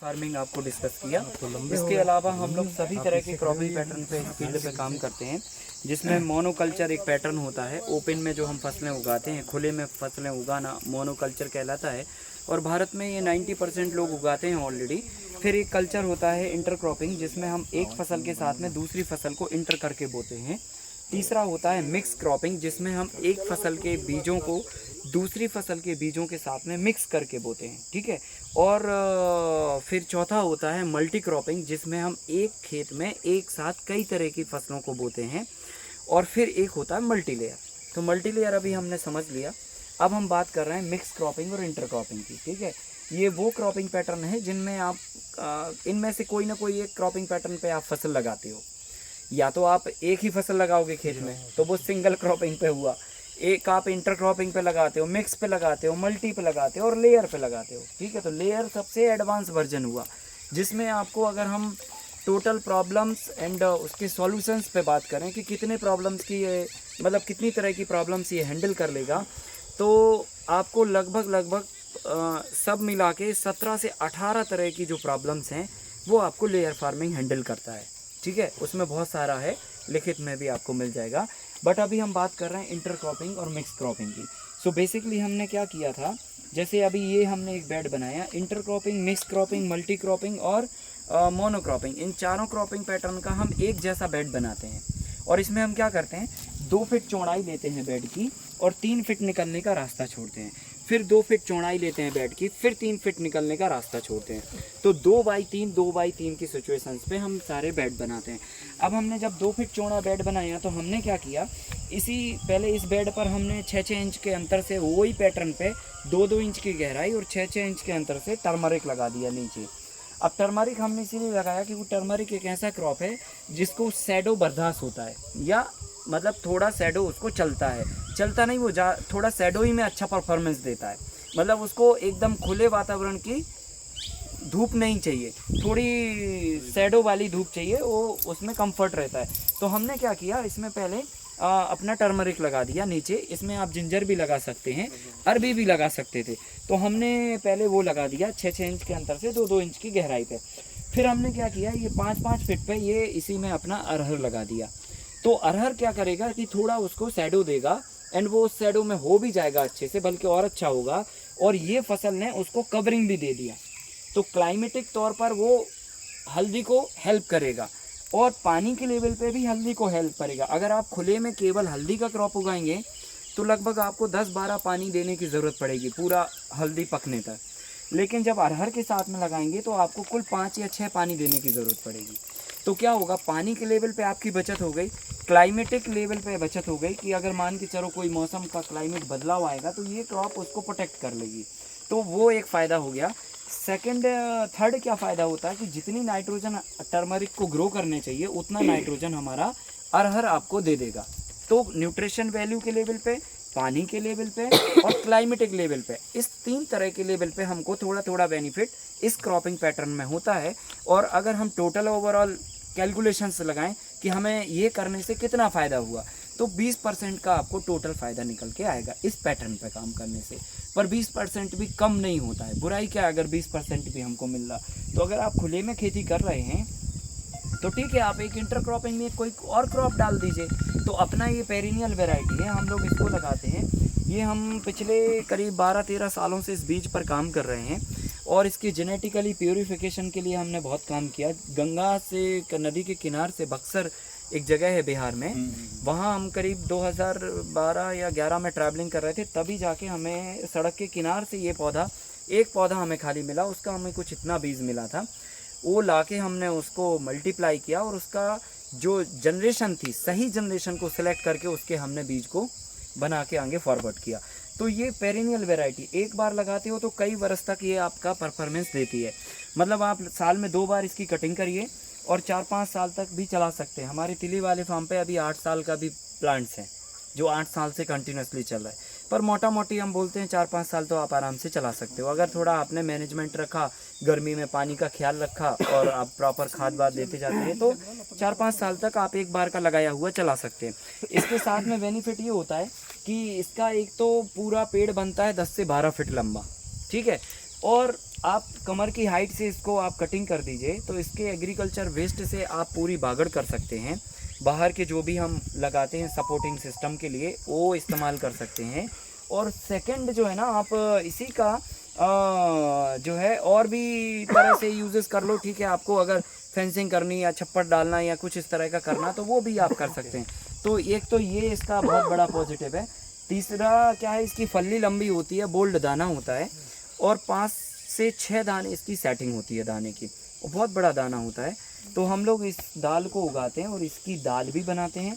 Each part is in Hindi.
फार्मिंग आपको डिस्कस किया। इसके अलावा हम लोग सभी तरह के क्रॉपिंग पैटर्न पे फील्ड पे काम करते हैं, जिसमें मोनोकल्चर एक पैटर्न होता है। ओपन में जो हम फसलें उगाते हैं, खुले में फसलें उगाना मोनोकल्चर कहलाता है और भारत में ये 90% लोग उगाते हैं ऑलरेडी। फिर एक कल्चर होता है इंटरक्रॉपिंग, जिसमें हम एक फसल के साथ में दूसरी फसल को इंटर करके बोते हैं। तीसरा होता है मिक्स क्रॉपिंग, जिसमें हम एक फसल के बीजों को दूसरी फसल के बीजों के साथ में मिक्स करके बोते हैं, ठीक है। और फिर चौथा होता है मल्टी क्रॉपिंग, जिसमें हम एक खेत में एक साथ कई तरह की फसलों को बोते हैं। और फिर एक होता है मल्टी लेयर। तो मल्टी लेयर अभी हमने समझ लिया। अब हम बात कर रहे हैं मिक्स क्रॉपिंग और इंटर क्रॉपिंग की, ठीक है। ये वो क्रॉपिंग पैटर्न है जिनमें आप इनमें से कोई ना कोई एक क्रॉपिंग पैटर्न पे आप फसल लगाते हो। या तो आप एक ही फसल लगाओगे खेत में, तो वो सिंगल क्रॉपिंग पे हुआ। एक आप इंटर क्रॉपिंग पे लगाते हो, मिक्स पे लगाते हो, मल्टी पे लगाते हो और लेयर पे लगाते हो, ठीक है। तो लेयर सबसे एडवांस वर्जन हुआ, जिसमें आपको अगर हम टोटल प्रॉब्लम्स एंड उसके सॉल्यूशंस पे बात करें कि कितने प्रॉब्लम्स की ये मतलब कितनी तरह की प्रॉब्लम्स ये हैंडल कर लेगा, तो आपको लगभग सब मिला के 17 से 18 तरह की जो प्रॉब्लम्स हैं वो आपको लेयर फार्मिंग हैंडल करता है, ठीक है। उसमें बहुत सारा है, लिखित में भी आपको मिल जाएगा। बट अभी हम बात कर रहे हैं इंटर क्रॉपिंग और मिक्स क्रॉपिंग की। सो बेसिकली हमने क्या किया था, जैसे अभी ये हमने एक बेड बनाया, inter cropping, mix cropping, multi cropping और मोनो क्रॉपिंग, इन चारों क्रॉपिंग पैटर्न का हम एक जैसा बेड बनाते हैं। और इसमें हम क्या करते हैं, 2 फीट चौड़ाई लेते हैं बेड की और 3 फीट निकलने का रास्ता छोड़ते हैं। फिर 2 फीट चौड़ाई लेते हैं बेड की, फिर 3 फीट निकलने का रास्ता छोड़ते हैं। तो 2x3 की सिचुएशंस पे हम सारे बेड बनाते हैं। अब हमने जब 2 फीट चौड़ा बेड बनाया तो हमने क्या किया, पहले इस बेड पर हमने 6-6 इंच के अंतर से वही पैटर्न पे 2-2 इंच की गहराई और 6-6 इंच के अंतर से टर्मरिक लगा दिया नीचे। अब टर्मरिक हमने इसीलिए लगाया कि वो टर्मरिक एक ऐसा क्रॉप है जिसको शैडो बर्दाश्त होता है, या मतलब थोड़ा शैडो उसको चलता है, चलता नहीं, वो थोड़ा शैडो ही में अच्छा परफॉर्मेंस देता है। मतलब उसको एकदम खुले वातावरण की धूप नहीं चाहिए, थोड़ी शैडो वाली धूप चाहिए, वो उसमें कंफर्ट रहता है। तो हमने क्या किया, इसमें पहले अपना टर्मरिक लगा दिया नीचे। इसमें आप जिंजर भी लगा सकते हैं, अरबी भी लगा सकते थे। तो हमने पहले वो लगा दिया 6-6 इंच के अंतर से 2-2 इंच की गहराई पे। फिर हमने क्या किया, ये 5-5 फीट पे ये इसी में अपना अरहर लगा दिया। तो अरहर क्या करेगा कि थोड़ा उसको शैडो देगा एंड वो उस शैडो में हो भी जाएगा अच्छे से, बल्कि और अच्छा होगा। और ये फसल ने उसको कवरिंग भी दे दिया, तो क्लाइमेटिक तौर पर वो हल्दी को हेल्प करेगा और पानी के लेवल पे भी हल्दी को हेल्प करेगा। अगर आप खुले में केवल हल्दी का क्रॉप उगाएंगे तो लगभग आपको 10-12 पानी देने की ज़रूरत पड़ेगी पूरा हल्दी पकने तक। लेकिन जब अरहर के साथ में लगाएंगे तो आपको कुल 5 या 6 पानी देने की ज़रूरत पड़ेगी। तो क्या होगा, पानी के लेवल पे आपकी बचत हो गई, क्लाइमेटिक लेवल पे बचत हो गई कि अगर मान के चलो कोई मौसम का क्लाइमेट बदलाव आएगा तो ये क्रॉप उसको प्रोटेक्ट कर लेगी। तो वो एक फ़ायदा हो गया। थर्ड क्या फ़ायदा होता है कि जितनी नाइट्रोजन टर्मरिक को ग्रो करने चाहिए उतना नाइट्रोजन हमारा अरहर आपको दे देगा। तो न्यूट्रिशन वैल्यू के लेवल पे, पानी के लेवल पे और क्लाइमेटिक लेवल पे, इस 3 तरह के लेवल पे हमको थोड़ा थोड़ा बेनिफिट इस क्रॉपिंग पैटर्न में होता है। और अगर हम टोटल ओवरऑल कैलकुलेशंस लगाएं कि हमें ये करने से कितना फ़ायदा हुआ, तो 20% का आपको टोटल फ़ायदा निकल के आएगा इस पैटर्न पे काम करने से। पर 20% भी कम नहीं होता है, बुराई क्या है अगर 20% भी हमको मिल रहा। तो अगर आप खुले में खेती कर रहे हैं तो ठीक है, आप एक इंटर क्रॉपिंग में कोई और क्रॉप डाल दीजिए। तो अपना ये पेरिनियल वैरायटी है, हम लोग इसको लगाते हैं। ये हम पिछले करीब 12-13 सालों से इस बीज पर काम कर रहे हैं और इसकी जेनेटिकली प्योरीफिकेशन के लिए हमने बहुत काम किया। गंगा से नदी के किनार से बक्सर एक जगह है बिहार में, वहाँ हम करीब 2012 या 11 में ट्रैवलिंग कर रहे थे, तभी जाके हमें सड़क के किनार से ये एक पौधा हमें खाली मिला, उसका हमें कुछ इतना बीज मिला था। वो लाके हमने उसको मल्टीप्लाई किया और उसका जो जनरेशन थी, सही जनरेशन को सिलेक्ट करके उसके हमने बीज को बना के आगे फॉरवर्ड किया। तो ये पेरिनियल वैरायटी एक बार लगाते हो तो कई वर्ष तक ये आपका परफॉर्मेंस देती है। मतलब आप साल में 2 बार इसकी कटिंग करिए और 4-5 साल तक भी चला सकते हैं। हमारे तिली वाले फार्म पे अभी 8 साल का भी प्लांट्स हैं जो 8 साल से कंटिन्यूसली चल रहा है। पर मोटा मोटी हम बोलते हैं 4-5 साल तो आप आराम से चला सकते हो, अगर थोड़ा आपने मैनेजमेंट रखा, गर्मी में पानी का ख्याल रखा और आप प्रॉपर खाद वाद देते जाते हैं तो 4-5 साल तक आप एक बार का लगाया हुआ चला सकते हैं। इसके साथ में बेनिफिट ये होता है कि इसका एक तो पूरा पेड़ बनता है 10 से 12 फीट लंबा, ठीक है। और आप कमर की हाइट से इसको आप कटिंग कर दीजिए तो इसके एग्रीकल्चर वेस्ट से आप पूरी बागड़ कर सकते हैं। बाहर के जो भी हम लगाते हैं सपोर्टिंग सिस्टम के लिए वो इस्तेमाल कर सकते हैं। और सेकंड जो है ना, आप इसी का जो है और भी तरह से यूजेस कर लो, ठीक है। आपको अगर फेंसिंग करनी या छप्पर डालना या कुछ इस तरह का करना तो वो भी आप कर सकते हैं। तो एक तो ये इसका बहुत बड़ा पॉजिटिव है। तीसरा क्या है, इसकी फल्ली लंबी होती है, बोल्ड दाना होता है और 5 से 6 दाने इसकी सेटिंग होती है दाने की, और बहुत बड़ा दाना होता है। तो हम लोग इस दाल को उगाते हैं और इसकी दाल भी बनाते हैं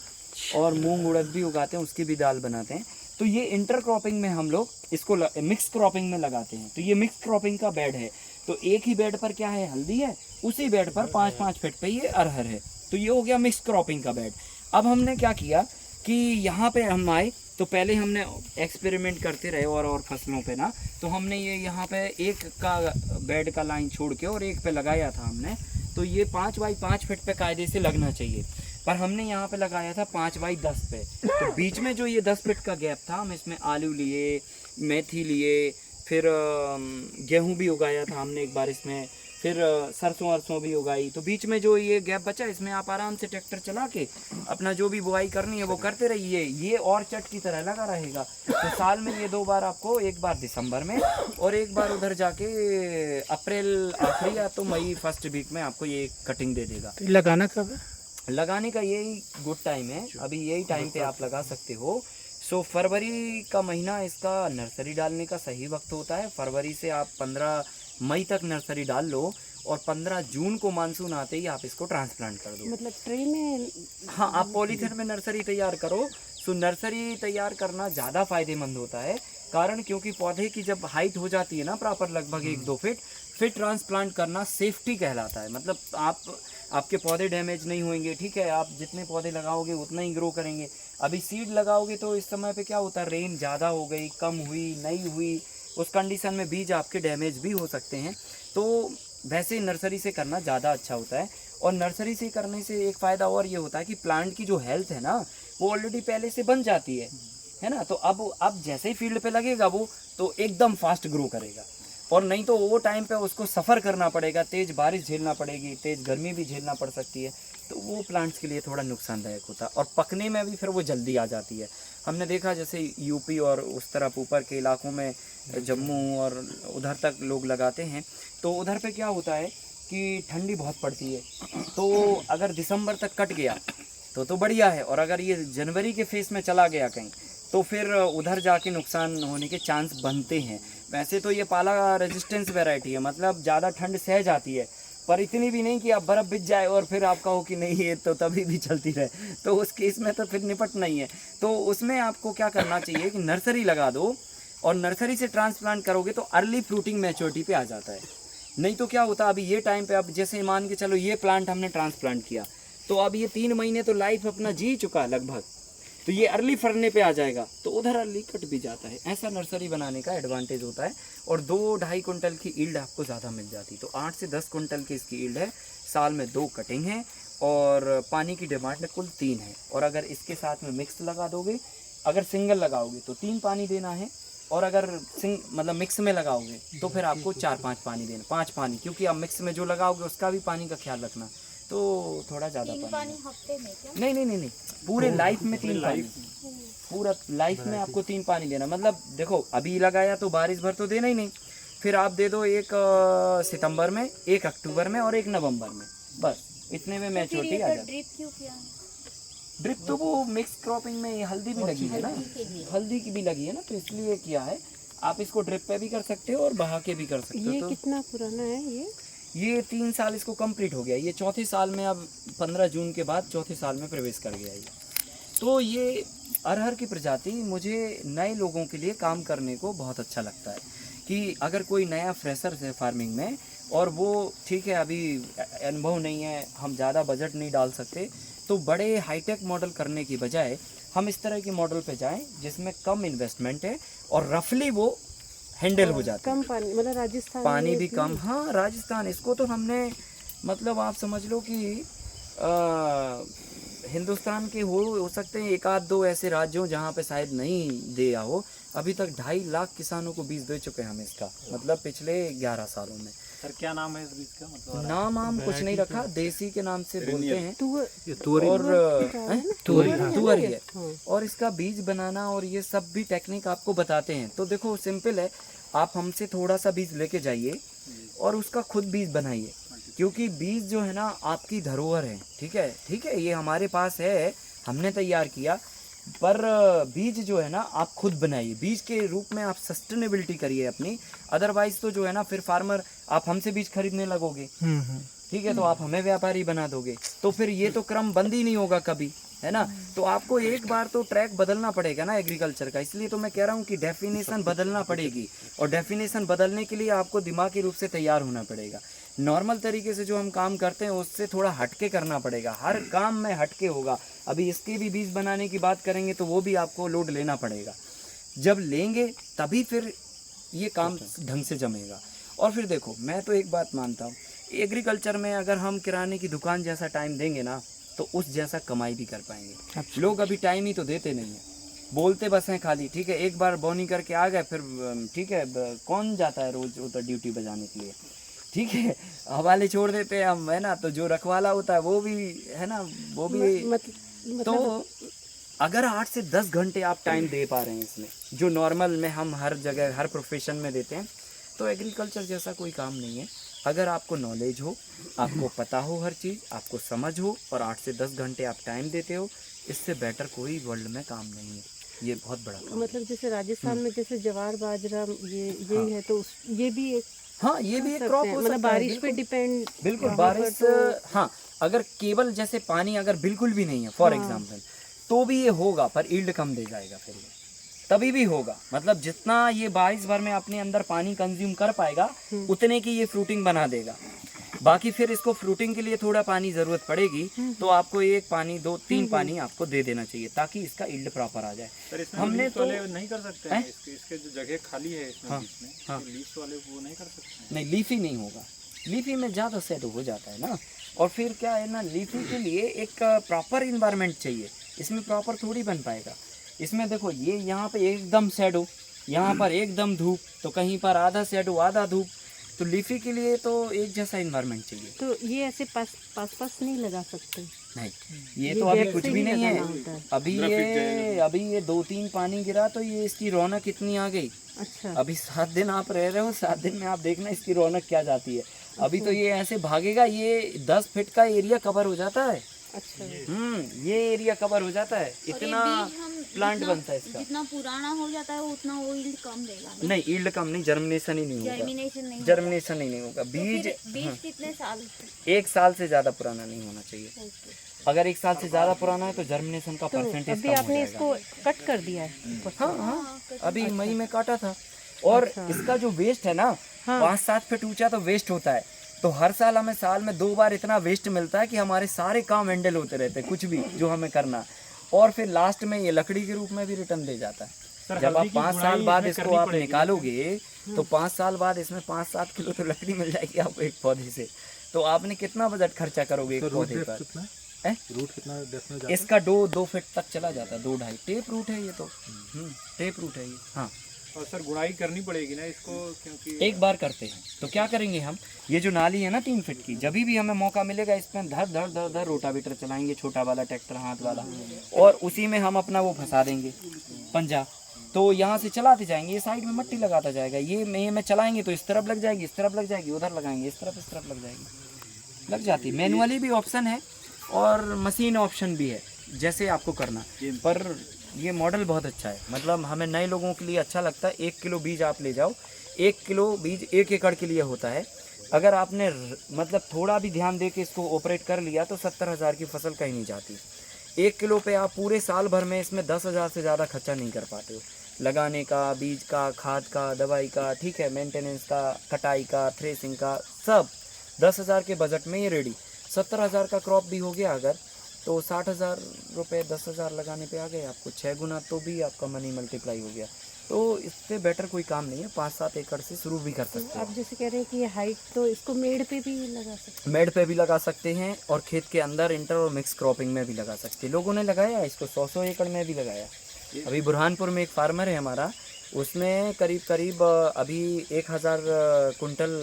और मूंग उड़द भी उगाते हैं, उसकी भी दाल बनाते हैं। तो ये इंटर क्रॉपिंग में हम लोग इसको मिक्स क्रॉपिंग में लगाते हैं। तो ये मिक्स क्रॉपिंग का बेड है। तो एक ही बेड पर क्या है, हल्दी है, उसी बेड पर 5-5 फीट पे ये अरहर है। तो ये हो गया मिक्स क्रॉपिंग का बेड। अब हमने क्या किया कि यहाँ पे हम आए तो पहले हमने एक्सपेरिमेंट करते रहे और फसलों पे ना, तो हमने ये यहाँ पे एक का बेड का लाइन छोड़ के और एक पे लगाया था हमने। तो ये 5 बाई 5 फीट पे कायदे से लगना चाहिए, पर हमने यहाँ पे लगाया था 5 बाई 10 पे। तो बीच में जो ये 10 फीट का गैप था, हम इसमें आलू लिए, मेथी लिए, फिर गेहूँ भी उगाया था हमने एक बार इसमें, फिर सरसों भी उगाई। तो बीच में जो ये गैप बचा, इसमें आप आराम से ट्रैक्टर चला के अपना जो भी बुआई करनी है वो करते रहिए। ये और चट की तरह लगा रहेगा। तो साल में ये 2 बार आपको, एक बार दिसंबर में और एक बार उधर जाके अप्रैल आखिरी या तो मई फर्स्ट वीक में आपको ये कटिंग दे देगा। तो लगाना कब है? लगाने का यही गुड टाइम है, अभी यही टाइम पे आप लगा सकते हो। सो फरवरी का महीना इसका नर्सरी डालने का सही वक्त होता है। फरवरी से आप 15 मई तक नर्सरी डाल लो और 15 जून को मानसून आते ही आप इसको ट्रांसप्लांट कर दो। मतलब ट्रे में? हाँ, आप पॉलीथिन में नर्सरी तैयार करो। सो नर्सरी तैयार करना ज़्यादा फायदेमंद होता है, कारण क्योंकि पौधे की जब हाइट हो जाती है ना प्रॉपर लगभग 1-2 फीट, फिर ट्रांसप्लांट करना सेफ्टी कहलाता है। मतलब आपके पौधे डैमेज नहीं होंगे, ठीक है। आप जितने पौधे लगाओगे उतना ही ग्रो करेंगे। अभी सीड लगाओगे तो इस समय पे क्या होता है, रेन ज़्यादा हो गई, कम हुई, नहीं हुई, उस कंडीशन में बीज आपके डैमेज भी हो सकते हैं। तो वैसे नर्सरी से करना ज़्यादा अच्छा होता है। और नर्सरी से करने से एक फ़ायदा और ये होता है कि प्लांट की जो हेल्थ है ना, वो ऑलरेडी पहले से बन जाती है ना। तो अब जैसे ही फील्ड पे लगेगा वो तो एकदम फास्ट ग्रो करेगा। और नहीं तो वो टाइम पे उसको सफ़र करना पड़ेगा, तेज़ बारिश झेलना पड़ेगी, तेज़ गर्मी भी झेलना पड़ सकती है। तो वो प्लांट्स के लिए थोड़ा नुकसानदायक होता है। और पकने में भी फिर वो जल्दी आ जाती है। हमने देखा जैसे यूपी और उस तरफ ऊपर के इलाकों में, जम्मू और उधर तक लोग लगाते हैं, तो उधर पे क्या होता है कि ठंडी बहुत पड़ती है। तो अगर दिसंबर तक कट गया तो बढ़िया है, और अगर ये जनवरी के फेस में चला गया कहीं तो फिर उधर जाके नुकसान होने के चांस बनते हैं। वैसे तो ये पाला रेजिस्टेंस वैरायटी है, मतलब ज़्यादा ठंड सह जाती है, पर इतनी भी नहीं कि आप बर्फ़ बिछ जाए और फिर आप कहो कि नहीं ये तो तभी भी चलती रहे। तो उस केस में तो फिर निपटना ही है। तो उसमें आपको क्या करना चाहिए कि नर्सरी लगा दो, और नर्सरी से ट्रांसप्लांट करोगे तो अर्ली फ्रूटिंग मैच्योरिटी पे आ जाता है। नहीं तो क्या होता है, अभी ये टाइम पे, अब जैसे मान के चलो ये प्लांट हमने ट्रांसप्लांट किया, तो अब ये 3 महीने तो लाइफ अपना जी चुका लगभग, तो ये अर्ली फरने पे आ जाएगा, तो उधर अर्ली कट भी जाता है। ऐसा नर्सरी बनाने का एडवांटेज होता है। और 2-2.5 कुंटल की ईल्ड आपको ज़्यादा मिल जाती। तो 8 से 10 कुंटल की इसकी ईल्ड है। साल में 2 कटिंग है और पानी की डिमांड कुल 3 है। और अगर इसके साथ में मिक्स लगा दोगे, अगर सिंगल लगाओगे तो 3 पानी देना है, और अगर मतलब मिक्स में लगाओगे तो फिर आपको 4-5 पानी देना, 5 पानी, क्योंकि अब मिक्स में जो लगाओगे उसका भी पानी का ख्याल रखना, तो थोड़ा ज़्यादा पानी हफ्ते में क्या? नहीं, पूरे लाइफ में 3 पानी, पूरा लाइफ में आपको 3 पानी देना। मतलब देखो, अभी लगाया तो बारिश भर तो देना ही नहीं, फिर आप दे दो एक सितंबर में, एक अक्टूबर में और एक नवंबर में, बस इतने में मैच्योरिटी आ जाती है। ड्रिप क्यों किया? ड्रिप तो वो मिक्स क्रॉपिंग में हल्दी भी लगी है ना, हल्दी की भी लगी है ना, तो इसलिए किया है। आप इसको ड्रिप पे भी कर सकते हो और बहा के भी कर सकते हो। ये तो कितना पुराना है ये 3 साल इसको कंप्लीट हो गया। ये 4थे साल में, अब 15 जून के बाद 4थे साल में प्रवेश कर गया ये। तो ये अरहर की प्रजाति मुझे नए लोगों के लिए काम करने को बहुत अच्छा लगता है, कि अगर कोई नया फ्रेशर है फार्मिंग में, और वो ठीक है अभी अनुभव नहीं है, हम ज़्यादा बजट नहीं डाल सकते, तो बड़े हाईटेक मॉडल करने की बजाय हम इस तरह के मॉडल पे जाएं जिसमें कम इन्वेस्टमेंट है और रफली वो हैंडल हो जाता है। कम पानी, मतलब राजस्थान पानी भी कम। हाँ, राजस्थान, इसको तो हमने, मतलब आप समझ लो कि हिंदुस्तान के हो सकते हैं 1-2 ऐसे राज्यों जहाँ पे शायद नहीं दिया हो, अभी तक 2.5 लाख किसानों को बीज दे चुके हैं हम इसका, मतलब पिछले 11 सालों में। सर क्या नाम है इस बीज का? मतलब नाम हम कुछ नहीं रखा, देसी के नाम से बोलते हैं तुअर और तुअर ही है। हाँ। और इसका बीज बनाना और ये सब भी टेक्निक आपको बताते हैं। तो देखो सिंपल है, आप हमसे थोड़ा सा बीज लेके जाइए और उसका खुद बीज बनाइए, क्योंकि बीज जो है ना आपकी धरोहर है। ठीक है, ये हमारे पास है, हमने तैयार किया, पर बीज जो है ना आप खुद बनाइए, बीज के रूप में आप सस्टेनेबिलिटी करिए अपनी। अदरवाइज तो जो है ना फिर फार्मर, आप हमसे बीज खरीदने लगोगे, ठीक है, तो आप हमें व्यापारी बना दोगे, तो फिर ये तो क्रम बंद ही नहीं होगा कभी, है ना। तो आपको एक बार तो ट्रैक बदलना पड़ेगा ना एग्रीकल्चर का। इसलिए तो मैं कह रहा हूँ कि डेफिनेशन बदलना पड़ेगी, और डेफिनेशन बदलने के लिए आपको दिमागी रूप से तैयार होना पड़ेगा। नॉर्मल तरीके से जो हम काम करते हैं उससे थोड़ा हटके करना पड़ेगा, हर काम में हटके होगा। अभी इसके भी बीज बनाने की बात करेंगे तो वो भी आपको लोड लेना पड़ेगा, जब लेंगे तभी फिर ये काम ढंग से जमेगा। और फिर देखो, मैं तो एक बात मानता हूँ, एग्रीकल्चर में अगर हम किराने की दुकान जैसा टाइम देंगे ना तो उस जैसा कमाई भी कर पाएंगे। लोग अभी टाइम ही तो देते नहीं है, बोलते बस हैं खाली। ठीक है, एक बार बोनी करके आ गए, फिर ठीक है, कौन जाता है रोज उधर ड्यूटी बजाने के लिए। ठीक है, हवाले छोड़ देते हैं हम, है ना। तो जो रखवाला होता है वो भी, है ना, वो भी तो अगर 8 से 10 घंटे आप टाइम दे पा रहे हैं इसमें, जो नॉर्मल में हम हर जगह हर प्रोफेशन में देते हैं, तो एग्रीकल्चर जैसा कोई काम नहीं है। अगर आपको नॉलेज हो, आपको पता हो हर चीज़, आपको समझ हो, और 8 से 10 घंटे आप टाइम देते हो, इससे बेटर कोई वर्ल्ड में काम नहीं है। ये बहुत बड़ा काम मतलब जैसे राजस्थान में जैसे ज्वार बाजरा यही है, तो ये भी एक, हाँ, ये भी एक क्रॉप हो मतलब सकता है। बारिश पे डिपेंड, बिल्कुल बारिश, हाँ, अगर केवल जैसे पानी अगर बिल्कुल भी नहीं है फॉर एग्जांपल, तो भी ये होगा, पर ईल्ड कम दे जाएगा फिर ये, तभी भी होगा। मतलब जितना ये बारिश भर में अपने अंदर पानी कंज्यूम कर पाएगा उतने की ये फ्रूटिंग बना देगा। बाकी फिर इसको फ्रूटिंग के लिए थोड़ा पानी ज़रूरत पड़ेगी, तो आपको 1 पानी 2 3 पानी आपको दे देना चाहिए, ताकि इसका ईल्ड प्रॉपर आ जाए। सर इसमें हमने लीव्स तो वाले नहीं कर सकते हैं, इसके जो जगह खाली है इसमें बीच में, हाँ। तो लीव्स वाले वो नहीं कर सकते हैं? नहीं, लीफी नहीं होगा, लीफी में ज़्यादा सेट हो जाता है ना। और फिर क्या है ना, लीफी के लिए एक प्रॉपर इन्वायरमेंट चाहिए, इसमें प्रॉपर थोड़ी बन पाएगा। इसमें देखो, ये यहाँ पे एकदम शेडो, यहाँ पर एकदम धूप, तो कहीं पर आधा शेडो आधा धूप, तो लीफी के लिए तो एक जैसा इन्वायरमेंट चाहिए। तो ये ऐसे पास नहीं लगा सकते? नहीं, ये तो अभी गैप कुछ से भी ही नहीं लगाना है। होता है। अभी ये 2-3 पानी गिरा तो ये इसकी रौनक इतनी आ गई। अच्छा, अभी 7 दिन आप रह रहे हो, 7 दिन में आप देखना इसकी रौनक क्या जाती है। अभी तो ये ऐसे भागेगा, ये 10 फीट का एरिया कवर हो जाता है। अच्छा, ये एरिया कवर हो जाता है, इतना प्लांट बनता है इसका। जितना पुराना हो जाता है उतना वो यील्ड कम देगा। नहीं, ईल्ड कम नहीं, जर्मिनेशन ही नहीं होगा, जर्मिनेशन नहीं जर्मिनेशन ही नहीं होगा। बीज बीज कितने साल? 1 साल से ज़्यादा पुराना नहीं होना चाहिए। अगर 1 साल से ज़्यादा पुराना है तो जर्मिनेशन का परसेंटेज अभी कम हो आपने जाएगा। इसको कट कर दिया है? हाँ, अभी मई में काटा था। और इसका जो वेस्ट है ना, 5-7 फीट ऊंचा तो वेस्ट होता है, तो हर साल हमें साल में 2 बार इतना वेस्ट मिलता है कि हमारे सारे काम हैंडल होते रहते हैं, कुछ भी जो हमें करना, और फिर लास्ट में ये लकड़ी के रूप में भी रिटर्न दे जाता है। जब आप 5 साल बाद इसको आप निकालोगे तो 5 साल बाद इसमें 5-7 किलो तो लकड़ी मिल जाएगी आपको एक पौधे से। तो आपने कितना बजट खर्चा करोगे एक पौधे पर? रूट कितना डेप्थ में जाता इसका 2 फीट तक चला जाता है, 2-2.5 टेप रूट है ये तो। टेप रूट है ये। हाँ, और सर गुड़ाई करनी पड़ेगी ना इसको, क्योंकि एक बार करते हैं तो क्या करेंगे हम, ये जो नाली है ना 3 फीट की, जब भी हमें मौका मिलेगा इसमें धर रोटावेटर चलाएंगे, छोटा वाला ट्रैक्टर हाथ वाला, और उसी में हम अपना वो फंसा देंगे पंजा। तो यहाँ से चलाते जाएंगे, ये साइड में मट्टी लगाता जाएगा, ये में चलाएंगे तो इस तरफ लग जाएगी, इस तरफ लग जाएगी, उधर लगाएंगे इस तरफ लग जाएगी, लग जाती। मैनुअली भी ऑप्शन है और मशीन ऑप्शन भी है, जैसे आपको करना। पर ये मॉडल बहुत अच्छा है, मतलब हमें नए लोगों के लिए अच्छा लगता है। 1 किलो बीज आप ले जाओ, 1 किलो बीज 1 एकड़ के लिए होता है। अगर आपने मतलब थोड़ा भी ध्यान दे के इसको ऑपरेट कर लिया तो 70,000 की फसल कहीं नहीं जाती। 1 किलो पे आप पूरे साल भर में इसमें 10,000 से ज़्यादा खर्चा नहीं कर पाते हो, लगाने का, बीज का, खाद का, दवाई का, ठीक है, मेंटेनेंस का, कटाई का, थ्रेसिंग का, सब 10,000 के बजट में ये रेडी। 70,000 का क्रॉप भी हो गया अगर, तो 60,000 रुपये 10,000 लगाने पे आ गए आपको 6 गुना, तो भी आपका मनी मल्टीप्लाई हो गया। तो इससे बेटर कोई काम नहीं है, 5-7 एकड़ से शुरू भी कर सकते हैं। आप जैसे कह रहे हैं कि ये हाइट, तो इसको मेड़ पे भी लगा सकते हैं? मेड पे भी लगा सकते हैं और खेत के अंदर इंटर और मिक्स क्रॉपिंग में भी लगा सकते हैं। लोगों ने लगाया इसको 100-100 एकड़ में भी लगाया। अभी बुरहानपुर में एक फार्मर है हमारा, उसमें करीब करीब अभी 1000 कुंटल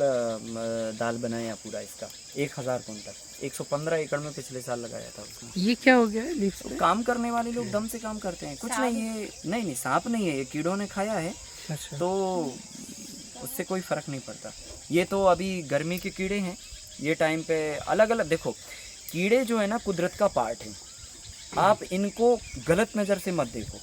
दाल बनाया पूरा इसका, 1000 कुंटल, 115 एकड़ में पिछले साल लगाया था उसमें। ये क्या हो गया लीव्स तो काम करने वाले लोग दम से काम करते हैं, कुछ नहीं, ये नहीं सांप नहीं है, ये कीड़ों ने खाया है, तो उससे कोई फर्क नहीं पड़ता। ये तो अभी गर्मी के कीड़े हैं, ये टाइम पे अलग अलग, देखो कीड़े जो है ना कुदरत का पार्ट है, आप इनको गलत नज़र से मत देखो,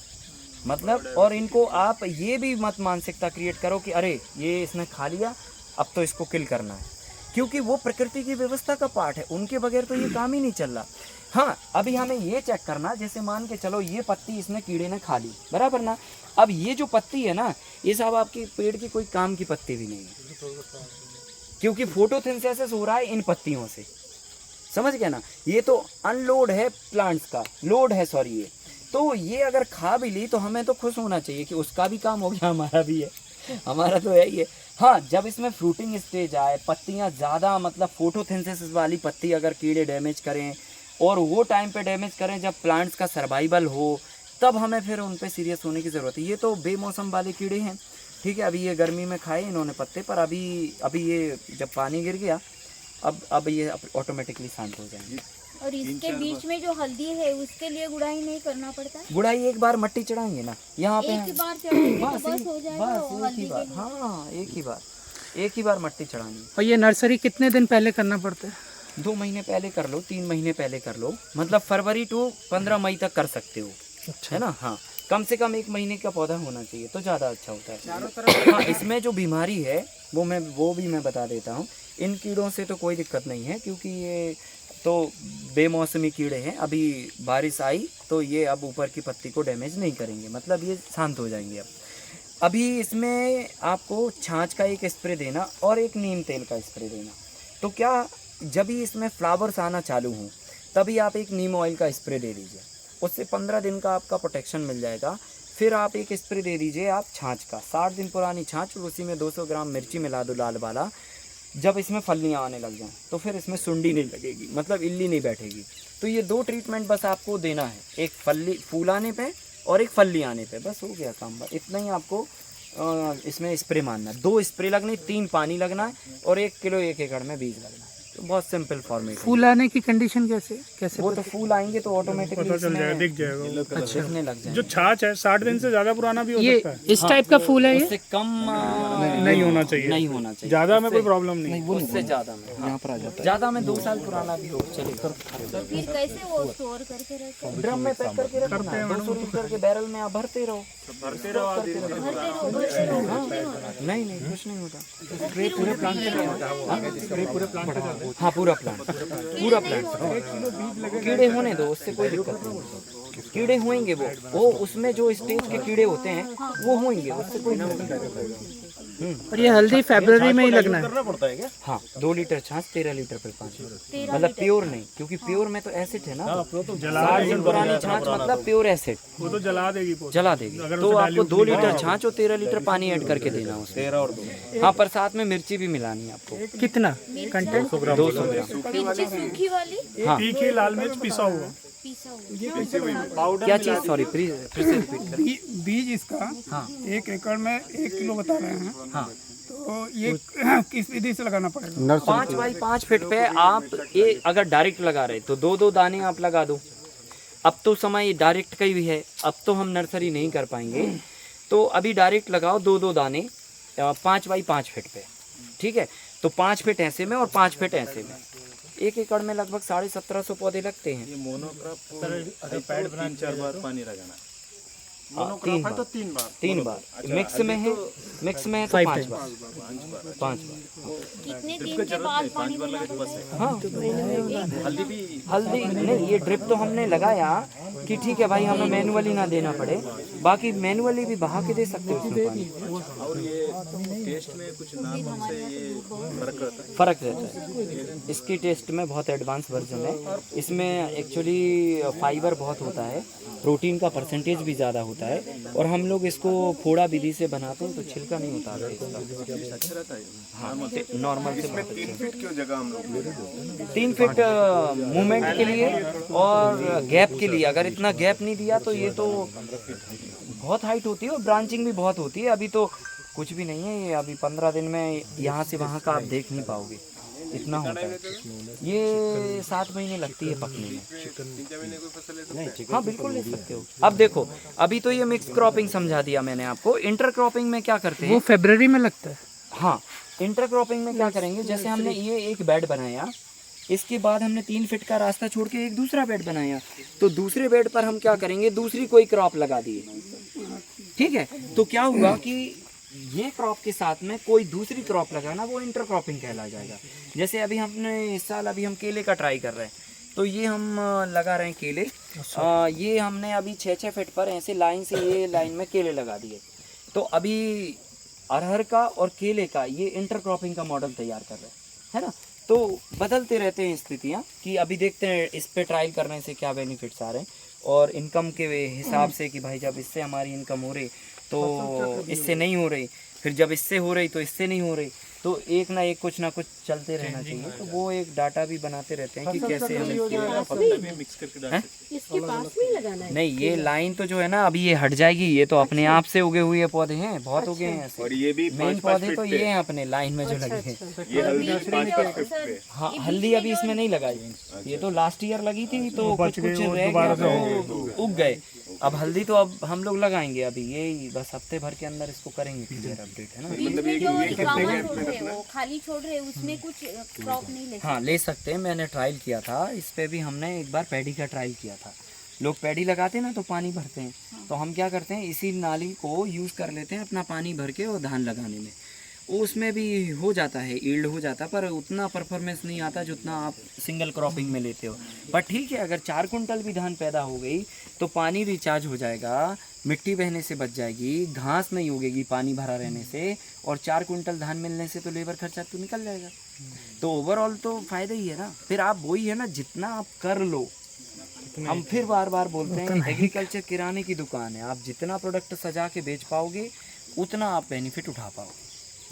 मतलब, और इनको आप ये भी मत मानसिकता क्रिएट करो कि अरे ये इसने खा लिया अब तो इसको किल करना है, क्योंकि वो प्रकृति की व्यवस्था का पार्ट है, उनके बगैर तो ये काम ही नहीं चल रहा। हाँ, अभी हमें ये चेक करना, जैसे मान के चलो ये पत्ती इसने कीड़े ने खा ली, बराबर ना, अब ये जो पत्ती है ना, ये सब आपकी पेड़ की कोई काम की पत्ती भी नहीं है, क्योंकि फोटोसिंथेसिस हो रहा है इन पत्तियों से, समझ गया ना, ये तो अनलोड है प्लांट्स का, लोड है सॉरी, ये तो ये अगर खा भी ली तो हमें तो खुश होना चाहिए कि उसका भी काम हो गया, हमारा भी है, हमारा तो है ही है। हाँ, जब इसमें फ्रूटिंग स्टेज आए, पत्तियां ज़्यादा, मतलब फोटोसिंथेसिस वाली पत्ती अगर कीड़े डैमेज करें, और वो टाइम पे डैमेज करें जब प्लांट्स का सर्वाइवल हो, तब हमें फिर उन पे सीरियस होने की ज़रूरत है। ये तो बेमौसम वाले कीड़े हैं, ठीक है, अभी ये गर्मी में खाए इन्होंने पत्ते, पर अभी ये जब पानी गिर गया अब ये ऑटोमेटिकली शांत हो जाएंगे। और इसके बीच में जो हल्दी है उसके लिए गुड़ाई नहीं करना पड़ता है? गुड़ाई एक बार मट्टी चढ़ाएंगे ना यहाँ पे, एक ही बार चढ़ाएंगे तो बस बस हो जाएगा बस एक हल्दी ही के बार, लिए? हाँ एक ही बार मट्टी चढ़ानी। और ये नर्सरी कितने दिन पहले करना पड़ता है? 2 महीने पहले कर लो, 3 महीने पहले कर लो, मतलब फरवरी टू 15 मई तक कर सकते हो, है ना। हाँ, कम से कम 1 महीने का पौधा होना चाहिए तो ज़्यादा अच्छा होता है। हाँ, इसमें जो बीमारी है वो भी मैं बता देता हूँ। इन कीड़ों से तो कोई दिक्कत नहीं है, क्योंकि ये तो बेमौसमी कीड़े हैं, अभी बारिश आई तो ये अब ऊपर की पत्ती को डैमेज नहीं करेंगे, मतलब ये शांत हो जाएंगे। अभी इसमें आपको छाछ का एक स्प्रे देना और एक नीम तेल का स्प्रे देना। तो क्या, जब ही इसमें फ्लावर्स आना चालू हों तभी आप एक नीम ऑयल का स्प्रे दे दीजिए, उससे 15 दिन का आपका प्रोटेक्शन मिल जाएगा। फिर आप एक स्प्रे दे दीजिए आप छाछ का, 60 दिन पुरानी छाछ, और उसी में 200 ग्राम मिर्ची मिला दो लाल वाला। जब इसमें फलियाँ आने लग जाएं तो फिर इसमें सुंडी नहीं लगेगी, मतलब इल्ली नहीं बैठेगी। तो ये 2 ट्रीटमेंट बस आपको देना है, एक फूल आने पे और एक फली आने पे, बस हो गया काम। बस इतना ही आपको इसमें स्प्रे मारना है। 2 स्प्रे लगने, 3 पानी लगना है, और 1 किलो 1 एकड़ में बीज लगना है। तो बहुत सिंपल फॉर्मेट है। फूल आने की कंडीशन कैसे वो तो फूल आएंगे तो ऑटोमेटिकली दिख जाएगा, दिखने लग जाएगा। जो छाछ है 60 दिन से ज्यादा पुराना भी हो ये सकता है, इस टाइप का फूल है ये? उससे कम नहीं होना चाहिए, नहीं होना चाहिए, ज्यादा में कोई प्रॉब्लम नहीं। उससे ज़्यादा में यहाँ पर आ जाता है, ज़्यादा में 2 साल पुराना भी हो चलेगा। फिर कैसे वो स्टोर करके रखते हैं? ड्रम में पैक करके रखना, 200 लीटर के बैरल में आप भरते रहो। भरते रहो नहीं कुछ नहीं होता। फिर पूरे प्लांट हाँ, पूरा प्लांट कीड़े होने दो, उससे कोई दिक्कत नहीं। कीड़े होंगे, वो उसमें जो स्टेज के कीड़े होते हैं वो होंगे, उससे कोई दिक्कत नहीं। और ये हल्दी फरवरी में ही लगना है? हाँ, 2 लीटर छाछ 13 लीटर पर 5, मतलब प्योर नहीं, क्योंकि प्योर में तो एसिड है ना। 60 दिन पुरानी छाछ मतलब प्योर एसिड, वो तो जला देगी तो आपको 2 लीटर छाछ और 13 लीटर पानी ऐड करके देना उसमें। 13 और 2, हाँ, पर साथ में मिर्ची भी मिलानी है आपको। कितना कंटेंट? 200 ग्राम। मिर्ची सूखी वाली, हाँ, तीखी लाल मिर्च पिसा हुआ, पिसा हुआ पाउडर क्या चीज़, सॉरी फिर से रिपीट कर। बीज इसका हाँ 1 एकड़ में 1 किलो बता रहे हैं, हाँ, तो ये किस विधि से लगाना पड़ेगा? 5 बाई 5 फीट पे आप अगर डायरेक्ट लगा रहे तो 2-2 दाने आप लगा दो। अब तो समय डायरेक्ट का ही है, अब तो हम नर्सरी नहीं कर पाएंगे, तो अभी डायरेक्ट लगाओ 2-2 दाने 5 बाई 5 फीट पे, ठीक है। तो 5 फीट ऐसे में और 5 फीट ऐसे में, 1 एकड़ में लगभग 1750 पौधे लगते हैं। ये मोनोक्रॉप अगर पैड बना 4 बार पानी लगाना है। मोनोक्रॉप है तो 3 बार मिक्स में है, तो 5 बार। कितने दिन के बाद पानी मिलाना है? हाँ, हल्दी नहीं, ये ड्रिप तो हमने लगाया कि ठीक है भाई, हमें मैनुअली ना देना पड़े, बाकी मैनुअली भी बहा के दे सकते हो उसमें पानी। और ये टेस्ट में कुछ नॉर्मल से ये फ़र्क रहता है। इसकी टेस्ट में बहुत एडवांस वर्जन है, इसमें एक्चुअली फाइबर बहुत होता है, प्रोटीन का परसेंटेज भी ज़्यादा होता है, और हम लोग इसको फोड़ा विधि से बनाते हैं तो छिलका नहीं उतारते इसका। हाँ, नॉर्मल से 3 फीट क्यों जगह हम लोग 3 फीट मूवमेंट के लिए और गैप के लिए। अगर इतना गैप नहीं दिया तो ये तो बहुत हाइट होती है और ब्रांचिंग भी बहुत होती है। अभी तो कुछ भी नहीं है, ये अभी 15 दिन में यहाँ से वहाँ का आप देख नहीं पाओगे, इतना होता है। ये 7 महीने लगती है पकने में। हाँ बिल्कुल ले सकते हो। अब देखो, अभी तो ये मिक्स क्रॉपिंग समझा दिया मैंने आपको। इंटर क्रॉपिंग में क्या करते हैं? वो फरवरी में लगता है। हाँ, इंटर क्रॉपिंग में क्या करेंगे, जैसे हमने ये एक बेड बनाया, इसके बाद हमने 3 फीट का रास्ता छोड़ के एक दूसरा बेड बनाया, तो दूसरे बेड पर हम क्या करेंगे, दूसरी कोई क्रॉप लगा दिए। ठीक है, तो क्या हुआ कि ये क्रॉप के साथ में कोई दूसरी क्रॉप लगाना, वो इंटर क्रॉपिंग कहला जाएगा। जैसे अभी हमने इस साल अभी हम केले का ट्राई कर रहे हैं, तो ये हम लगा रहे हैं केले। ये हमने अभी 6-6 फीट पर ऐसे लाइन से ये लाइन में केले लगा दिए। तो अभी अरहर का और केले का ये इंटर क्रॉपिंग का मॉडल तैयार कर रहे हैं, है ना। तो बदलते रहते हैं स्थितियाँ, कि अभी देखते हैं इस पे ट्रायल करने से क्या बेनिफिट्स आ रहे हैं, और इनकम के हिसाब से कि भाई जब इससे हमारी इनकम हो रही तो इससे नहीं हो रही, फिर जब इससे हो रही तो इससे नहीं हो रही, तो एक ना एक कुछ ना कुछ चलते रहना चाहिए। तो वो एक डाटा भी बनाते रहते हैं कि कैसे हम इसके पास में लगाना है। नहीं, ये लाइन तो जो है ना अभी ये हट जाएगी, ये तो अपने आप से उगे हुए पौधे हैं, बहुत उगे हैं ऐसे। और ये भी मेन पौधे तो ये हैं अपने लाइन में जो लगे हैं। ये हल्दी 5-5 फीट पे। हाँ, हल्दी अभी इसमें नहीं लगाई, ये तो लास्ट ईयर लगी थी, तो कुछ कुछ रह गया तो उग गए। अब हल्दी तो अब हम लोग लगाएंगे, अभी यही बस हफ्ते भर के अंदर इसको करेंगे क्लियर अपडेट, है ना। बीच में जो ड्रामा छोड़ रहे हो, खाली छोड़ रहे हो, उसमें कुछ क्रॉप नहीं ले हाँ ले सकते हैं, मैंने ट्रायल किया था इस पे भी। हमने एक बार पैडी का ट्रायल किया था। लोग पैडी लगाते हैं ना तो पानी भरते हैं, तो हम क्या करते हैं, इसी नाली को यूज़ कर लेते हैं अपना पानी भर के और धान लगाने में। उसमें भी हो जाता है, ईल्ड हो जाता है, पर उतना परफॉर्मेंस नहीं आता जितना आप सिंगल क्रॉपिंग में लेते हो। पर ठीक है, अगर 4 कुंटल भी धान पैदा हो गई तो पानी रिचार्ज हो जाएगा, मिट्टी बहने से बच जाएगी, घास नहीं उगेगी पानी भरा रहने से, और 4 कुंटल धान मिलने से तो लेबर खर्चा तो निकल जाएगा। तो ओवरऑल तो फायदा ही है ना। फिर आप वही है ना, जितना आप कर लो, हम फिर बार बार बोलते हैं एग्रीकल्चर किराने की दुकान है, आप जितना प्रोडक्ट सजा के बेच पाओगे उतना आप बेनिफिट उठा पाओगे।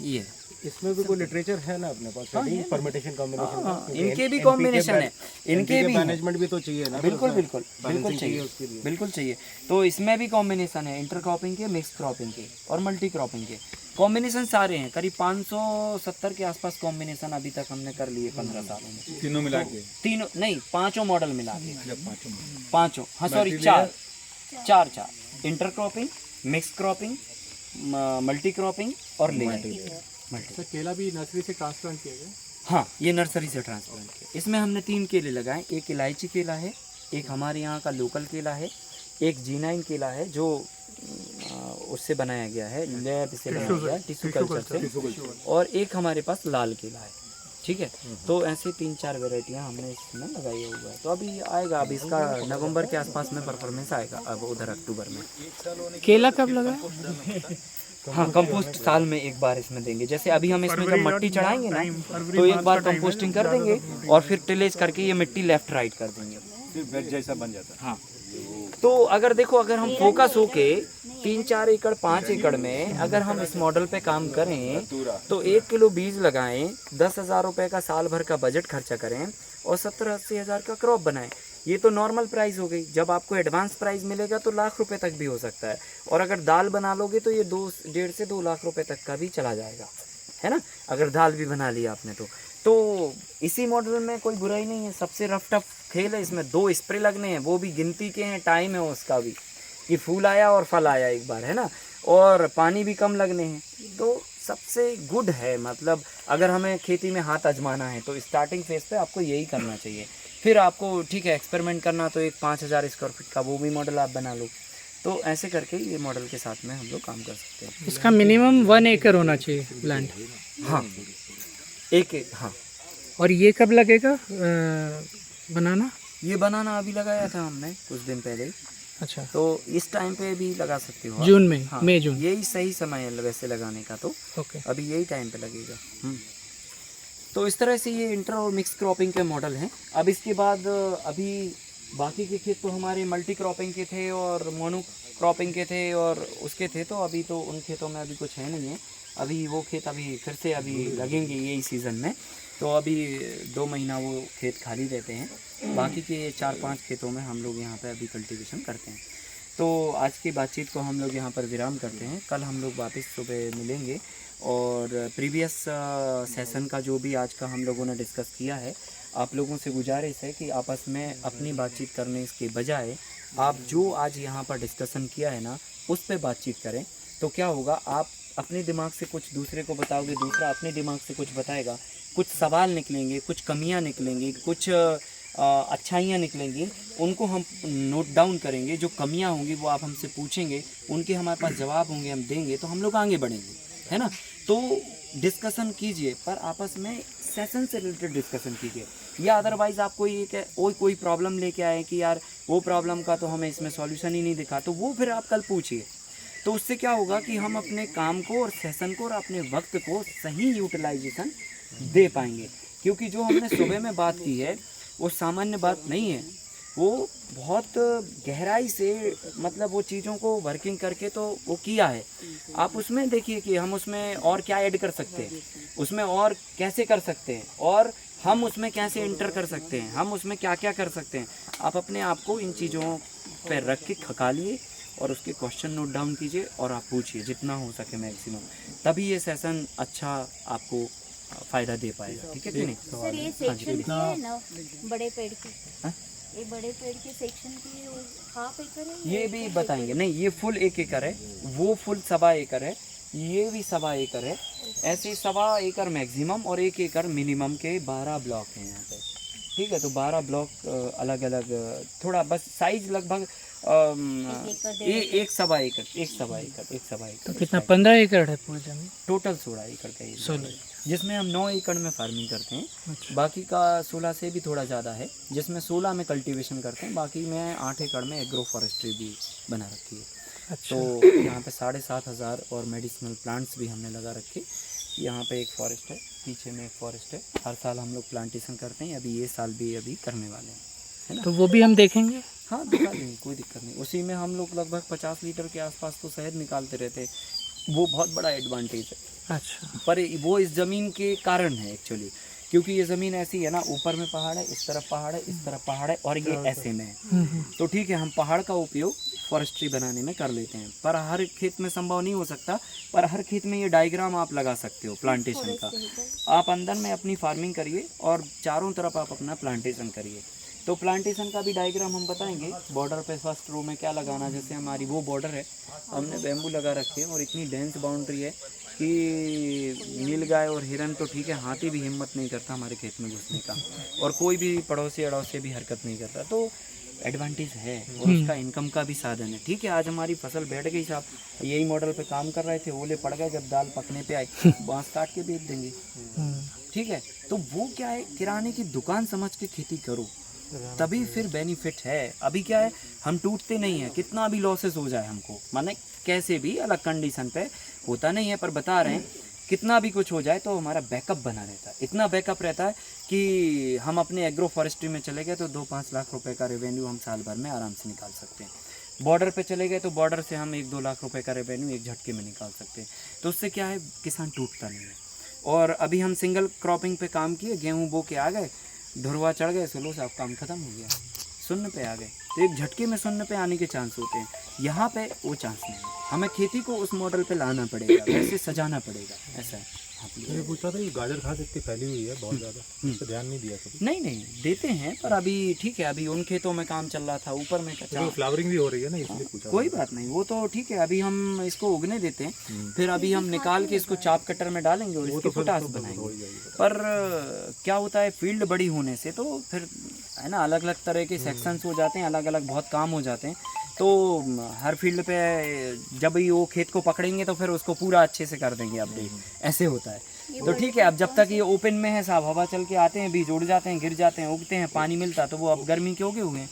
ये इसमें भी कोई लिटरेचर है ना अपने पास, परमिटेशन कॉम्बिनेशन, इनके भी कॉम्बिनेशन है, इनके भी मैनेजमेंट भी तो चाहिए ना। बिल्कुल बिल्कुल बिल्कुल चाहिए, बिल्कुल चाहिए। तो इसमें भी कॉम्बिनेशन है, इंटर क्रॉपिंग के, मिक्स क्रॉपिंग के और मल्टी क्रॉपिंग के। कॉम्बिनेशन सारे हैं, करीब 570 के आसपास कॉम्बिनेशन अभी तक हमने कर लिए 15 सालों में। तीनों मिला के? तीनों नहीं, 5 मॉडल मिला के। 5, हाँ sorry 4 inter cropping, mix cropping, multi cropping और लेयर। केला भी नर्सरी से ट्रांसप्लांट किया गया? हाँ, ये नर्सरी से ट्रांसप्लांट किया। इसमें हमने 3 केले लगाए, एक इलायची केला है, एक हमारे यहाँ का लोकल केला है, एक G9 केला है जो उससे बनाया गया है, लैब से बनाया गया है, टिश्यू कल्चर से, और एक हमारे पास लाल केला है। ठीक है, तो ऐसे 3-4 वेराइटियाँ हमने इसमें लगाई हुआ है। तो अभी आएगा, अब इसका नवंबर के आसपास में परफॉर्मेंस आएगा, अब उधर अक्टूबर में। केला कब लगा? हाँ, कंपोस्ट साल में एक बार इसमें देंगे। जैसे अभी हम इसमें जब मट्टी चढ़ाएंगे ना, तो एक बार कंपोस्टिंग कर देंगे और फिर टिलेज करके ये मिट्टी लेफ्ट राइट कर देंगे, फिर बेड जैसा बन जाता है। हाँ, तो अगर देखो, अगर हम फोकस होके 3-4 एकड़ 5 एकड़ में अगर हम इस मॉडल पे काम करें तो 1 किलो बीज लगाएं, 10,000 रुपये का साल भर का बजट खर्चा करें और 70-80 हज़ार का क्रॉप बनाएं। ये तो नॉर्मल प्राइस हो गई। जब आपको एडवांस प्राइस मिलेगा तो लाख रुपए तक भी हो सकता है, और अगर दाल बना लोगे तो ये 1.5 से 2 लाख रुपए तक का भी चला जाएगा, है ना, अगर दाल भी बना लिया आपने तो इसी मॉडल में कोई बुराई नहीं है। सबसे रफ टफ खेल है, इसमें 2 स्प्रे लगने हैं, वो भी गिनती के हैं, टाइम है उसका भी कि फूल आया और फल आया एक बार, है ना, और पानी भी कम लगने हैं। तो सबसे गुड है, मतलब अगर हमें खेती में हाथ आजमाना है तो स्टार्टिंग फेज पे आपको यही करना चाहिए। फिर आपको ठीक है एक्सपेरिमेंट करना तो एक 5,000 स्क्वायर फीट का वो भी मॉडल आप बना लो। तो ऐसे करके ये मॉडल के साथ में हम लोग काम कर सकते हैं। इसका मिनिमम 1 एकड़ होना चाहिए प्लांट। हाँ, हाँ। और ये कब लगेगा बनाना? ये बनाना अभी लगाया था हमने कुछ दिन पहले। अच्छा, तो इस टाइम पे भी लगा सकते हो आप। जून में? हाँ, मई जून यही सही समय है वैसे लगाने का, तो ओके, अभी यही टाइम पे लगेगा। तो इस तरह से ये इंटर और मिक्स क्रॉपिंग के मॉडल हैं। अब इसके बाद अभी बाकी के खेत तो हमारे मल्टी क्रॉपिंग के थे और मोनो क्रॉपिंग के थे और उसके थे, तो अभी तो उन खेतों में अभी कुछ है नहीं है। अभी वो खेत अभी फिर से अभी लगेंगे यही सीज़न में, तो अभी 2 महीना वो खेत खाली रहते हैं। बाकी के 4-5 खेतों में हम लोग यहाँ पे अभी कल्टीवेशन करते हैं। तो आज की बातचीत को हम लोग यहाँ पर विराम करते हैं। कल हम लोग वापस सुबह मिलेंगे और प्रीवियस सेशन का जो भी आज का हम लोगों ने डिस्कस किया है, आप लोगों से गुजारिश है कि आपस में अपनी बातचीत करने इसके बजाय आप जो आज यहाँ पर डिस्कशन किया है ना, उस पर बातचीत करें। तो क्या होगा, आप अपने दिमाग से कुछ दूसरे को बताओगे, दूसरा अपने दिमाग से कुछ बताएगा, कुछ सवाल निकलेंगे, कुछ कमियाँ निकलेंगी, कुछ अच्छाइयाँ निकलेंगी, उनको हम नोट डाउन करेंगे। जो कमियाँ होंगी वो आप हमसे पूछेंगे, उनके हमारे पास जवाब होंगे, हम देंगे, तो हम लोग आगे बढ़ेंगे, है ना। तो डिस्कशन कीजिए, पर आपस में सेशन से रिलेटेड डिस्कशन कीजिए। या अदरवाइज़ आप कोई प्रॉब्लम लेके आए कि यार वो प्रॉब्लम का तो हमें इसमें सॉल्यूशन ही नहीं दिखा, तो वो फिर आप कल पूछिए। तो उससे क्या होगा कि हम अपने काम को और सेशन को और अपने वक्त को सही यूटिलाइजेशन दे पाएंगे। क्योंकि जो हमने सुबह में बात की है वो सामान्य बात नहीं है, वो बहुत गहराई से मतलब वो चीज़ों को वर्किंग करके तो वो किया है। आप उसमें देखिए कि हम उसमें और क्या ऐड कर सकते हैं, उसमें और कैसे कर सकते हैं, और हम उसमें कैसे इंटर कर सकते हैं, हम उसमें क्या क्या कर सकते हैं। आप अपने आप को इन चीज़ों पर रख के खकालिए और उसके क्वेश्चन नोट डाउन कीजिए और आप पूछिए जितना हो सके मैक्सिमम, तभी ये सेशन अच्छा आपको फ़ायदा दे पाएगा। ठीक है कि नहीं? सर ये सेक्शन की है ना बड़े पेड़ की, ये बड़े पेड़ के सेक्शन की हाफ एकड़ है, ये भी बताएंगे। नहीं, ये फुल 1 एकड़ है, वो फुल 1.25 एकड़ है, ये भी 1.25 एकड़ है। ऐसे 1.25 एकड़ मैक्सिमम और 1 एकड़ मिनिमम के 12 ब्लॉक हैं यहाँ पे। ठीक है, तो 12 ब्लॉक अलग अलग, थोड़ा बस साइज लगभग एक 1.25 एकड़। तो कितना 15 एकड़ है पूरी जमीन? टोटल 16 एकड़ का ये, 16, जिसमें हम 9 एकड़ में फार्मिंग करते हैं। बाकी का 16 से भी थोड़ा ज़्यादा है, जिसमें 16 में कल्टीवेशन करते हैं, बाकी में 8 एकड़ में एग्रो फॉरेस्ट्री भी बना रखी है। अच्छा। तो यहाँ पे 7,500 और मेडिसिनल प्लांट्स भी हमने लगा रखे। यहाँ पे एक फॉरेस्ट है, पीछे में एक फॉरेस्ट है। हर साल हम लोग प्लांटेशन करते हैं, अभी ये साल भी अभी करने वाले हैं, है ना। तो वो भी हम देखेंगे। हाँ, दिखा देंगे, कोई दिक्कत नहीं। उसी में हम लोग लगभग 50 लीटर के आसपास तो शहद निकालते रहते हैं, वो बहुत बड़ा एडवांटेज है। अच्छा। पर वो इस ज़मीन के कारण है एक्चुअली, क्योंकि ये ज़मीन ऐसी है ना, ऊपर में पहाड़ है, इस तरफ पहाड़ है, इस तरफ पहाड़ है, और ये ऐसे में है। तो ठीक है, हम पहाड़ का उपयोग फॉरेस्ट्री बनाने में कर लेते हैं, पर हर खेत में संभव नहीं हो सकता। पर हर खेत में ये डायग्राम आप लगा सकते हो प्लांटेशन का। आप अंदर में अपनी फार्मिंग करिए और चारों तरफ आप अपना प्लांटेशन करिए। तो प्लांटेशन का भी डायग्राम हम बताएंगे। बॉर्डर पे फर्स्ट रो में क्या लगाना, जैसे हमारी वो बॉर्डर है, हमने बैम्बू लगा रखे हैं और इतनी डेंस बाउंड्री है कि नीलगाय और हिरन तो ठीक है, हाथी भी हिम्मत नहीं करता हमारे खेत में घुसने का, और कोई भी पड़ोसी अड़ोसी भी हरकत नहीं करता। तो एडवांटेज है और उसका इनकम का भी साधन है। ठीक है, आज हमारी फसल बैठ गई साहब, यही मॉडल पे काम कर रहे थे, ओले पड़ गए, जब दाल पकने पे आई बांस काट के बेच देंगे। ठीक है, तो वो क्या है, किराने की दुकान समझ के खेती करो, तभी फिर बेनिफिट है। अभी क्या है, हम टूटते नहीं हैं, कितना भी लॉसेस हो जाए हमको, माने कैसे भी अलग कंडीशन पे होता नहीं है, पर बता रहे हैं कितना भी कुछ हो जाए तो हमारा बैकअप बना रहता है। इतना बैकअप रहता है कि हम अपने एग्रो फॉरेस्ट्री में चले गए तो 2-5 लाख रुपए का रेवेन्यू हम साल भर में आराम से निकाल सकते हैं। बॉर्डर पे चले गए तो बॉर्डर से हम 1-2 लाख रुपए का रेवेन्यू एक झटके में निकाल सकते हैं। तो उससे क्या है, किसान टूटता नहीं है। और अभी हम सिंगल क्रॉपिंग पे काम किए, गेहूँ बो के आ गए, ढुरवा चढ़ गए, सोलो साहब काम खत्म हो गया, शून्य पे आ गए। तो एक झटके में शून्य पे आने के चांस होते हैं, यहाँ पे वो चांस नहीं है। हमें खेती को उस मॉडल पे लाना पड़ेगा, वैसे सजाना पड़ेगा, ऐसा है। मैं पूछ रहा था ये गाजर घास इतनी फैली हुई है बहुत ज़्यादा, इस पर ध्यान नहीं दिया कभी? नहीं देते हैं, पर अभी ठीक है, अभी उन खेतों में काम चल रहा था, ऊपर में तो फ्लावरिंग भी हो रही है ना, इसलिए पूछा। कोई बात नहीं, वो तो ठीक है, अभी हम इसको उगने देते हैं, फिर अभी हम निकाल के इसको चाप कटर में डालेंगे और इसकी पोटास बनाएंगे। पर क्या होता है, फील्ड बड़ी होने से तो फिर है ना, अलग अलग तरह के सेक्शंस हो जाते हैं, अलग अलग बहुत काम हो जाते हैं। तो हर फील्ड पे जब ही वो खेत को पकड़ेंगे तो फिर उसको पूरा अच्छे से कर देंगे अपडेट, ऐसे होता है। तो ठीक है, अब जब तक ये ओपन में है साहब, हवा चल के आते हैं, बीज उड़ जाते हैं, गिर जाते हैं, उगते हैं, पानी मिलता, तो वो अब गर्मी के उगे हुए हैं,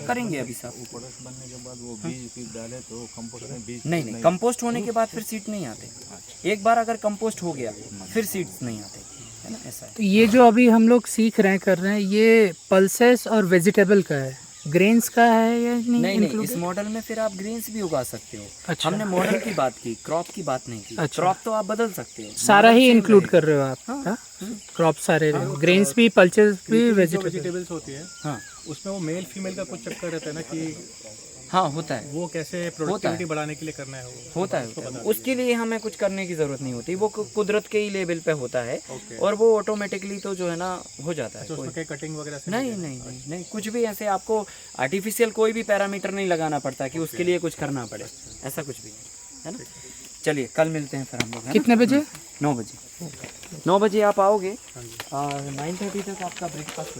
करेंगे अभी साहब। प्रोडक्ट बनने के बाद वो बीज फिर डाले तो कंपोस्ट में बीज नहीं, कंपोस्ट होने के बाद फिर सीड नहीं आते। एक बार अगर कंपोस्ट हो गया फिर सीड्स नहीं आते, है ना, ऐसा है। तो ये जो अभी हम लोग सीख रहे हैं, कर रहे हैं, ये पल्सेस और वेजिटेबल का है, ग्रेन्स का है या नहीं, इस मॉडल में फिर आप ग्रेन्स भी उगा सकते हो। अच्छा। हमने मॉडल की बात की, क्रॉप की बात नहीं की। अच्छा। क्रॉप तो आप बदल सकते हो, सारा ही इंक्लूड कर रहे हो आप? हाँ? क्रॉप सारे, ग्रेन्स भी, पल्सेस भी, वेजिटेबल्स वेजिटेबल्स होती है। हाँ, उसमें वो मेल फीमेल का कुछ चक्कर रहता है ना कि हाँ होता है, वो कैसे प्रोडक्टिविटी बढ़ाने के लिए करना है वो होता है। उसके लिए हमें कुछ करने की ज़रूरत नहीं होती, वो कुदरत के ही लेवल पे होता है और वो ऑटोमेटिकली तो जो है ना हो जाता है। तो उसमें कहीं कटिंग वगैरह से नहीं नहीं नहीं नहीं, कुछ भी ऐसे आपको आर्टिफिशियल कोई भी पैरामीटर नहीं लगाना पड़ता कि उसके लिए कुछ करना पड़े, ऐसा कुछ भी नहीं है ना। चलिए कल मिलते हैं फिर हम लोग, है ना? कितने बजे? 9 बजे। 9 बजे आप आओगे, 9:30 तक आपका ब्रेकफास्ट